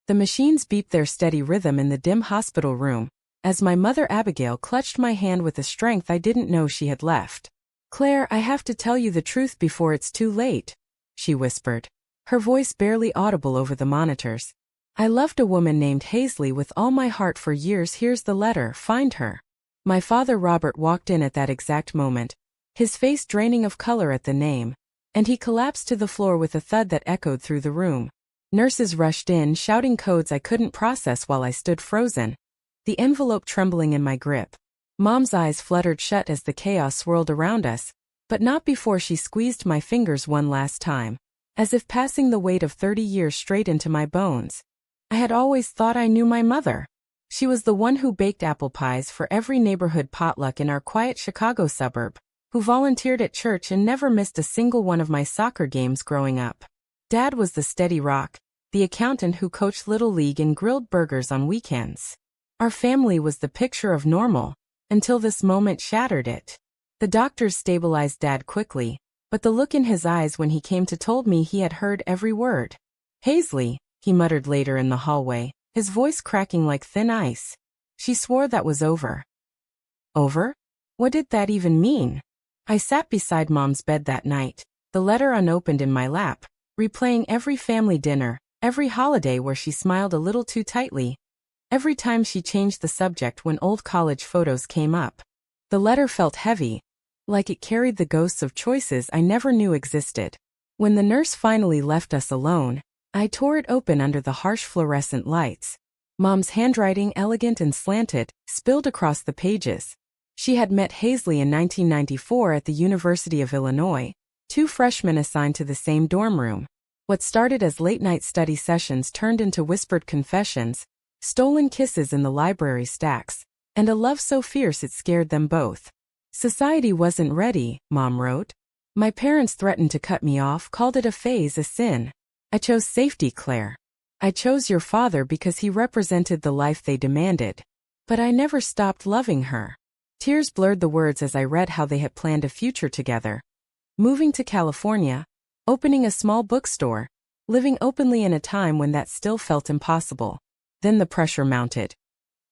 The machines beeped their steady rhythm in the dim hospital room, as my mother Abigail clutched my hand with a strength I didn't know she had left. "Claire, I have to tell you the truth before it's too late," she whispered, her voice barely audible over the monitors. "I loved a woman named Haisley with all my heart for years. Here's the letter, find her." My father Robert walked in at that exact moment, his face draining of color at the name, and he collapsed to the floor with a thud that echoed through the room. Nurses rushed in, shouting codes I couldn't process while I stood frozen, the envelope trembling in my grip. Mom's eyes fluttered shut as the chaos swirled around us, but not before she squeezed my fingers one last time, as if passing the weight of 30 years straight into my bones. I had always thought I knew my mother. She was the one who baked apple pies for every neighborhood potluck in our quiet Chicago suburb, who volunteered at church and never missed a single one of my soccer games growing up. Dad was the steady rock, the accountant who coached Little League and grilled burgers on weekends. Our family was the picture of normal, until this moment shattered it. The doctors stabilized Dad quickly, but the look in his eyes when he came to told me he had heard every word. "Haisley," he muttered later in the hallway, his voice cracking like thin ice. "She swore that was over." Over? What did that even mean? I sat beside Mom's bed that night, the letter unopened in my lap, replaying every family dinner, every holiday where she smiled a little too tightly, every time she changed the subject when old college photos came up. The letter felt heavy, like it carried the ghosts of choices I never knew existed. When the nurse finally left us alone, I tore it open under the harsh fluorescent lights. Mom's handwriting, elegant and slanted, spilled across the pages. She had met Haisley in 1994 at the University of Illinois, 2 freshmen assigned to the same dorm room. What started as late-night study sessions turned into whispered confessions, stolen kisses in the library stacks, and a love so fierce it scared them both. "Society wasn't ready," Mom wrote. "My parents threatened to cut me off, called it a phase, a sin. I chose safety, Claire. I chose your father because he represented the life they demanded. But I never stopped loving her." Tears blurred the words as I read how they had planned a future together. Moving to California, opening a small bookstore, living openly in a time when that still felt impossible. Then the pressure mounted.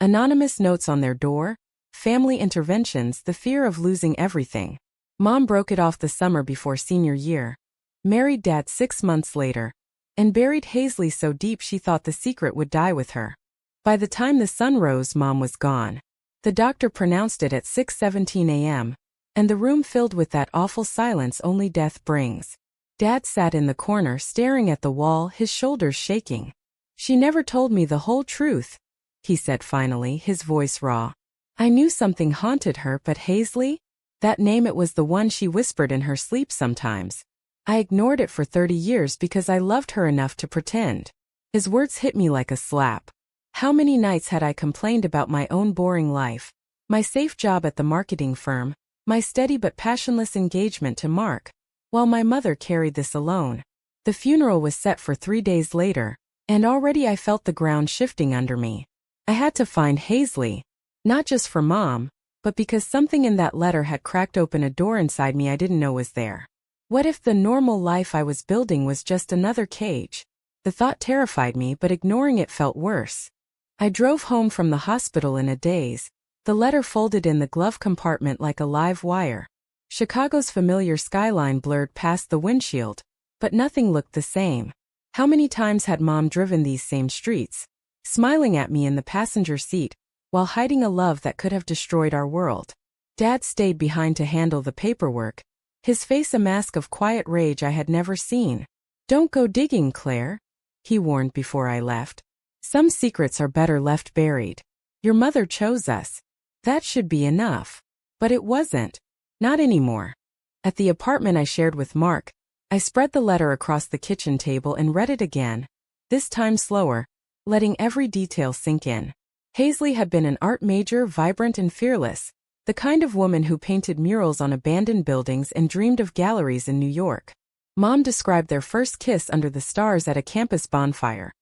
Anonymous notes on their door, family interventions, the fear of losing everything. Mom broke it off the summer before senior year, married Dad 6 months later, and buried Haisley so deep she thought the secret would die with her. By the time the sun rose, Mom was gone. The doctor pronounced it at 6:17 a.m., and the room filled with that awful silence only death brings. Dad sat in the corner staring at the wall, his shoulders shaking. "She never told me the whole truth," he said finally, his voice raw. "I knew something haunted her, but Haisley? That name, it was the one she whispered in her sleep sometimes. I ignored it for 30 years because I loved her enough to pretend." His words hit me like a slap. How many nights had I complained about my own boring life, my safe job at the marketing firm, my steady but passionless engagement to Mark, while my mother carried this alone. The funeral was set for 3 days later, and already I felt the ground shifting under me. I had to find Haisley, not just for Mom, but because something in that letter had cracked open a door inside me I didn't know was there. What if the normal life I was building was just another cage? The thought terrified me, but ignoring it felt worse. I drove home from the hospital in a daze, the letter folded in the glove compartment like a live wire. Chicago's familiar skyline blurred past the windshield, but nothing looked the same. How many times had Mom driven these same streets, smiling at me in the passenger seat, while hiding a love that could have destroyed our world? Dad stayed behind to handle the paperwork, his face a mask of quiet rage I had never seen. "Don't go digging, Claire," he warned before I left. "Some secrets are better left buried. Your mother chose us. That should be enough." But it wasn't. Not anymore. At the apartment I shared with Mark, I spread the letter across the kitchen table and read it again, this time slower, letting every detail sink in. Haisley had been an art major, vibrant and fearless, the kind of woman who painted murals on abandoned buildings and dreamed of galleries in New York. Mom described their first kiss under the stars at a campus bonfire.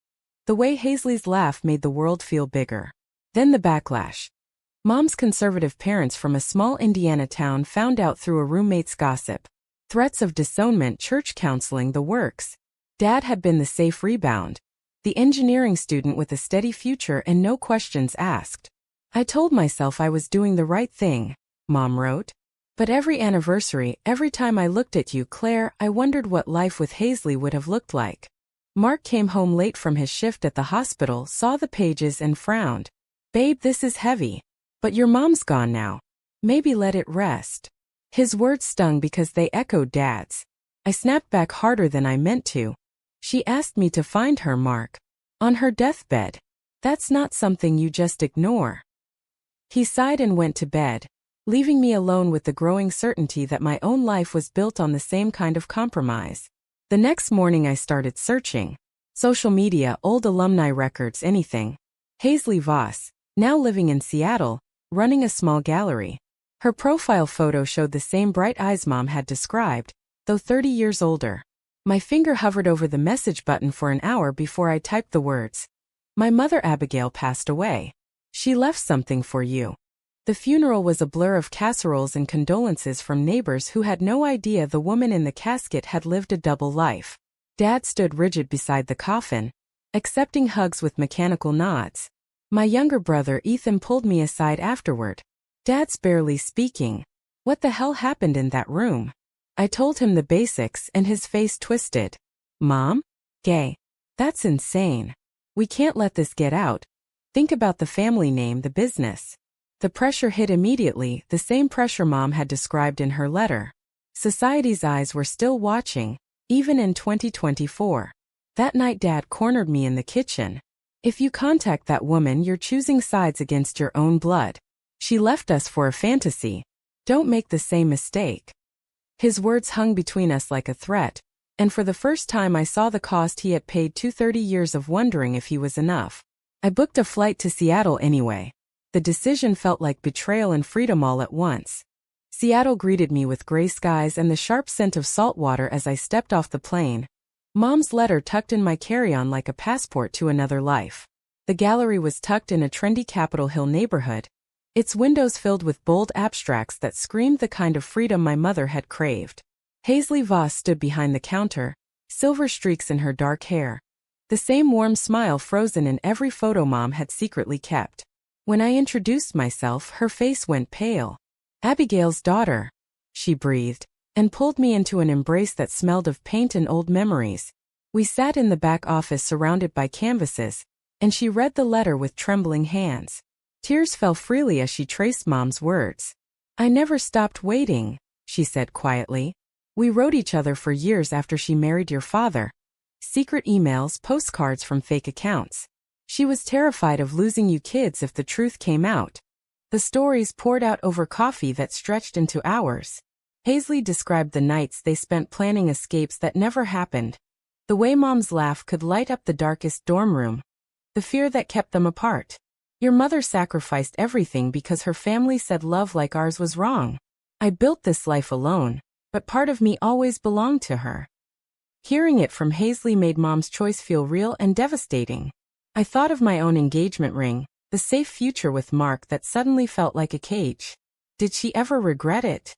The way Haisley's laugh made the world feel bigger. Then the backlash. Mom's conservative parents from a small Indiana town found out through a roommate's gossip. Threats of disownment, church counseling, the works. Dad had been the safe rebound, The engineering student with a steady future and no questions asked. I told myself I was doing the right thing, Mom wrote. But every anniversary, every time I looked at you, Claire, I wondered what life with Haisley would have looked like. Mark came home late from his shift at the hospital, saw the pages and frowned. Babe, this is heavy. But your mom's gone now. Maybe let it rest. His words stung because they echoed Dad's. I snapped back harder than I meant to. She asked me to find her, Mark. On her deathbed. That's not something you just ignore. He sighed and went to bed, leaving me alone with the growing certainty that my own life was built on the same kind of compromise. The next morning I started searching. Social media, old alumni records, anything. Haisley Voss, now living in Seattle, running a small gallery. Her profile photo showed the same bright eyes Mom had described, though 30 years older. My finger hovered over the message button for an hour before I typed the words. My mother Abigail passed away. She left something for you. The funeral was a blur of casseroles and condolences from neighbors who had no idea the woman in the casket had lived a double life. Dad stood rigid beside the coffin, accepting hugs with mechanical nods. My younger brother Ethan pulled me aside afterward. Dad's barely speaking. What the hell happened in that room? I told him the basics and his face twisted. Mom? Gay. That's insane. We can't let this get out. Think about the family name, the business. The pressure hit immediately, the same pressure Mom had described in her letter. Society's eyes were still watching, even in 2024. That night Dad cornered me in the kitchen. If you contact that woman, you're choosing sides against your own blood. She left us for a fantasy. Don't make the same mistake. His words hung between us like a threat, and for the first time I saw the cost he had paid to 30 years of wondering if he was enough. I booked a flight to Seattle anyway. The decision felt like betrayal and freedom all at once. Seattle greeted me with gray skies and the sharp scent of salt water as I stepped off the plane. Mom's letter tucked in my carry-on like a passport to another life. The gallery was tucked in a trendy Capitol Hill neighborhood, its windows filled with bold abstracts that screamed the kind of freedom my mother had craved. Haisley Voss stood behind the counter, silver streaks in her dark hair. The same warm smile frozen in every photo Mom had secretly kept. When I introduced myself, her face went pale. Abigail's daughter, she breathed, and pulled me into an embrace that smelled of paint and old memories. We sat in the back office surrounded by canvases, and she read the letter with trembling hands. Tears fell freely as she traced Mom's words. I never stopped waiting, she said quietly. We wrote each other for years after she married your father. Secret emails, postcards from fake accounts. She was terrified of losing you kids if the truth came out. The stories poured out over coffee that stretched into hours. Haisley described the nights they spent planning escapes that never happened. The way Mom's laugh could light up the darkest dorm room. The fear that kept them apart. Your mother sacrificed everything because her family said love like ours was wrong. I built this life alone, but part of me always belonged to her. Hearing it from Haisley made Mom's choice feel real and devastating. I thought of my own engagement ring, the safe future with Mark that suddenly felt like a cage. Did she ever regret it?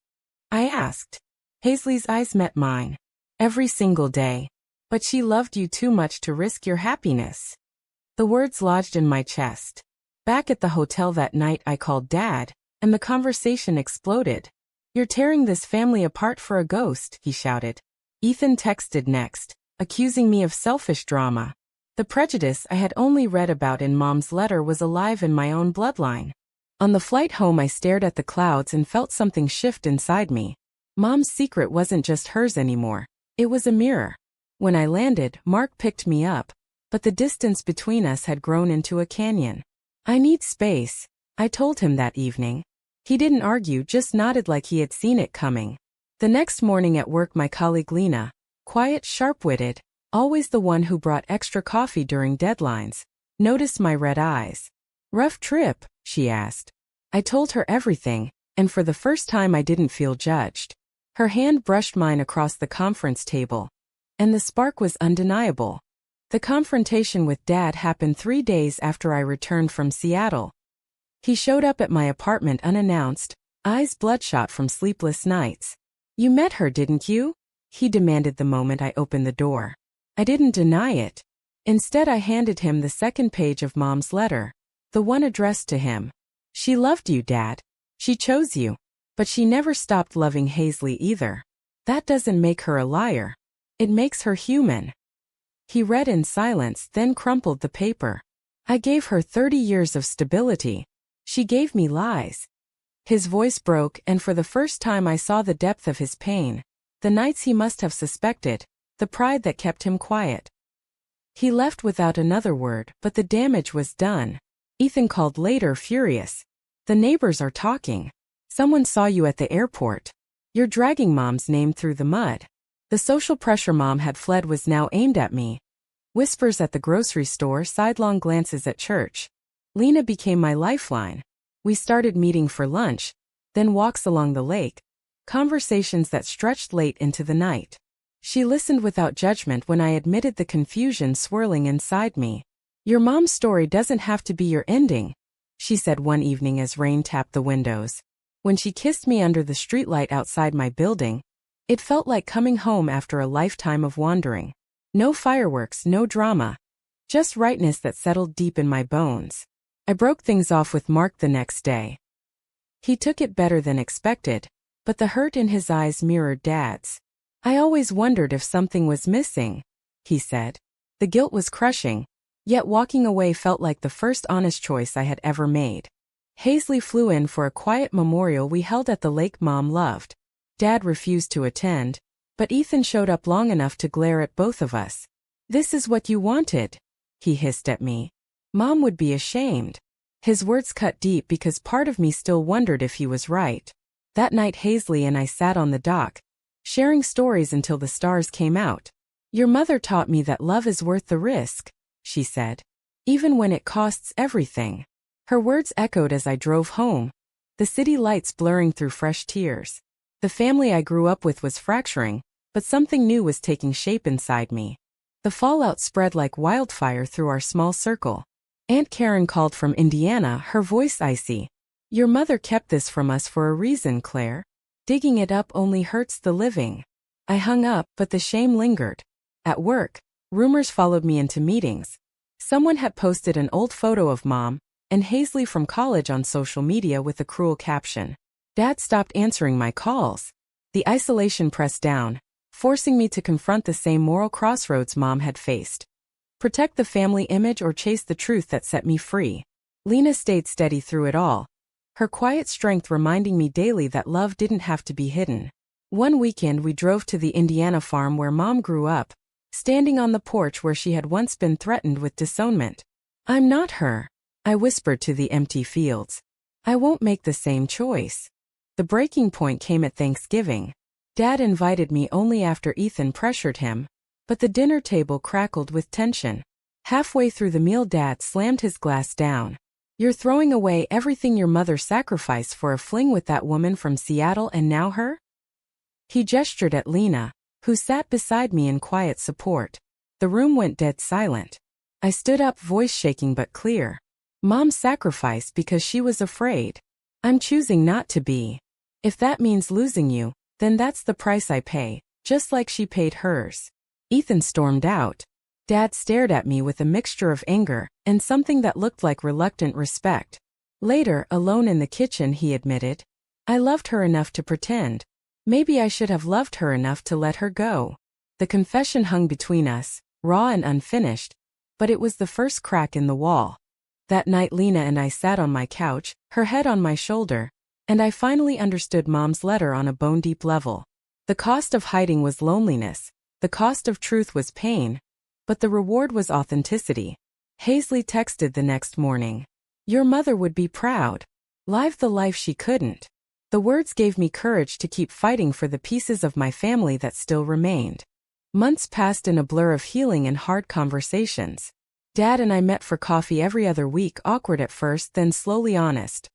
I asked. Haisley's eyes met mine. Every single day. But she loved you too much to risk your happiness. The words lodged in my chest. Back at the hotel that night I called Dad, and the conversation exploded. You're tearing this family apart for a ghost, he shouted. Ethan texted next, accusing me of selfish drama. The prejudice I had only read about in Mom's letter was alive in my own bloodline. On the flight home I stared at the clouds and felt something shift inside me. Mom's secret wasn't just hers anymore. It was a mirror. When I landed, Mark picked me up, but the distance between us had grown into a canyon. I need space, I told him that evening. He didn't argue, just nodded like he had seen it coming. The next morning at work my colleague Lena, quiet, sharp-witted, always the one who brought extra coffee during deadlines, noticed my red eyes. Rough trip, she asked. I told her everything, and for the first time I didn't feel judged. Her hand brushed mine across the conference table, and the spark was undeniable. The confrontation with Dad happened 3 days after I returned from Seattle. He showed up at my apartment unannounced, eyes bloodshot from sleepless nights. You met her, didn't you? He demanded the moment I opened the door. I didn't deny it. Instead, I handed him the second page of Mom's letter, the one addressed to him. She loved you, Dad. She chose you. But she never stopped loving Haisley either. That doesn't make her a liar. It makes her human. He read in silence, then crumpled the paper. I gave her 30 years of stability. She gave me lies. His voice broke, and for the first time I saw the depth of his pain, the nights he must have suspected, the pride that kept him quiet. He left without another word, but the damage was done. Ethan called later, furious. The neighbors are talking. Someone saw you at the airport. You're dragging Mom's name through the mud. The social pressure Mom had fled was now aimed at me. Whispers at the grocery store, sidelong glances at church. Lena became my lifeline. We started meeting for lunch, then walks along the lake, conversations that stretched late into the night. She listened without judgment when I admitted the confusion swirling inside me. Your mom's story doesn't have to be your ending, she said one evening as rain tapped the windows. When she kissed me under the streetlight outside my building, it felt like coming home after a lifetime of wandering. No fireworks, no drama. Just rightness that settled deep in my bones. I broke things off with Mark the next day. He took it better than expected, but the hurt in his eyes mirrored Dad's. I always wondered if something was missing, he said. The guilt was crushing, yet walking away felt like the first honest choice I had ever made. Haisley flew in for a quiet memorial we held at the lake Mom loved. Dad refused to attend, but Ethan showed up long enough to glare at both of us. This is what you wanted, he hissed at me. Mom would be ashamed. His words cut deep because part of me still wondered if he was right. That night Haisley and I sat on the dock, sharing stories until the stars came out. Your mother taught me that love is worth the risk, she said, even when it costs everything. Her words echoed as I drove home, the city lights blurring through fresh tears. The family I grew up with was fracturing, but something new was taking shape inside me. The fallout spread like wildfire through our small circle. Aunt Karen called from Indiana, her voice icy. Your mother kept this from us for a reason, Claire. Digging it up only hurts the living. I hung up, but the shame lingered. At work, rumors followed me into meetings. Someone had posted an old photo of Mom and Haisley from college on social media with a cruel caption. Dad stopped answering my calls. The isolation pressed down, forcing me to confront the same moral crossroads Mom had faced. Protect the family image or chase the truth that set me free. Lena stayed steady through it all, her quiet strength reminding me daily that love didn't have to be hidden. One weekend we drove to the Indiana farm where Mom grew up, standing on the porch where she had once been threatened with disownment. I'm not her, I whispered to the empty fields. I won't make the same choice. The breaking point came at Thanksgiving. Dad invited me only after Ethan pressured him, but the dinner table crackled with tension. Halfway through the meal Dad slammed his glass down. You're throwing away everything your mother sacrificed for a fling with that woman from Seattle and now her? He gestured at Lena, who sat beside me in quiet support. The room went dead silent. I stood up, voice shaking but clear. Mom sacrificed because she was afraid. I'm choosing not to be. If that means losing you, then that's the price I pay, just like she paid hers. Ethan stormed out. Dad stared at me with a mixture of anger and something that looked like reluctant respect. Later, alone in the kitchen, he admitted, I loved her enough to pretend. Maybe I should have loved her enough to let her go. The confession hung between us, raw and unfinished, but it was the first crack in the wall. That night Lena and I sat on my couch, her head on my shoulder, and I finally understood Mom's letter on a bone-deep level. The cost of hiding was loneliness, the cost of truth was pain, but the reward was authenticity. Haisley texted the next morning. Your mother would be proud. Live the life she couldn't. The words gave me courage to keep fighting for the pieces of my family that still remained. Months passed in a blur of healing and hard conversations. Dad and I met for coffee every other week, awkward at first, then slowly honest.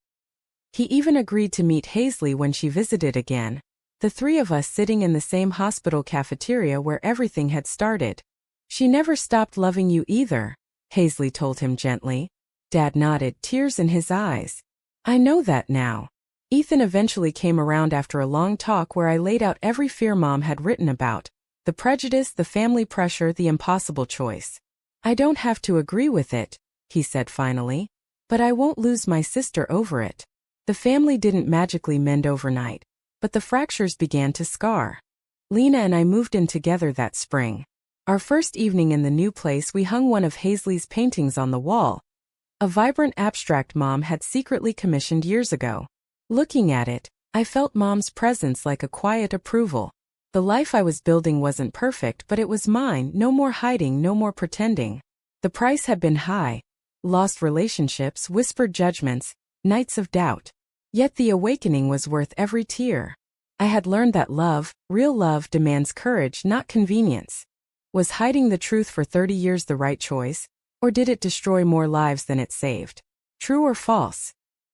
He even agreed to meet Haisley when she visited again, the three of us sitting in the same hospital cafeteria where everything had started. She never stopped loving you either, Haisley told him gently. Dad nodded, tears in his eyes. I know that now. Ethan eventually came around after a long talk where I laid out every fear Mom had written about, the prejudice, the family pressure, the impossible choice. I don't have to agree with it, he said finally. But I won't lose my sister over it. The family didn't magically mend overnight, but the fractures began to scar. Lena and I moved in together that spring. Our first evening in the new place, we hung one of Haisley's paintings on the wall, a vibrant abstract Mom had secretly commissioned years ago. Looking at it, I felt Mom's presence like a quiet approval. The life I was building wasn't perfect, but it was mine. No more hiding, no more pretending. The price had been high. Lost relationships, whispered judgments, nights of doubt. Yet the awakening was worth every tear. I had learned that love, real love, demands courage, not convenience. Was hiding the truth for 30 years the right choice, or did it destroy more lives than it saved? True or false?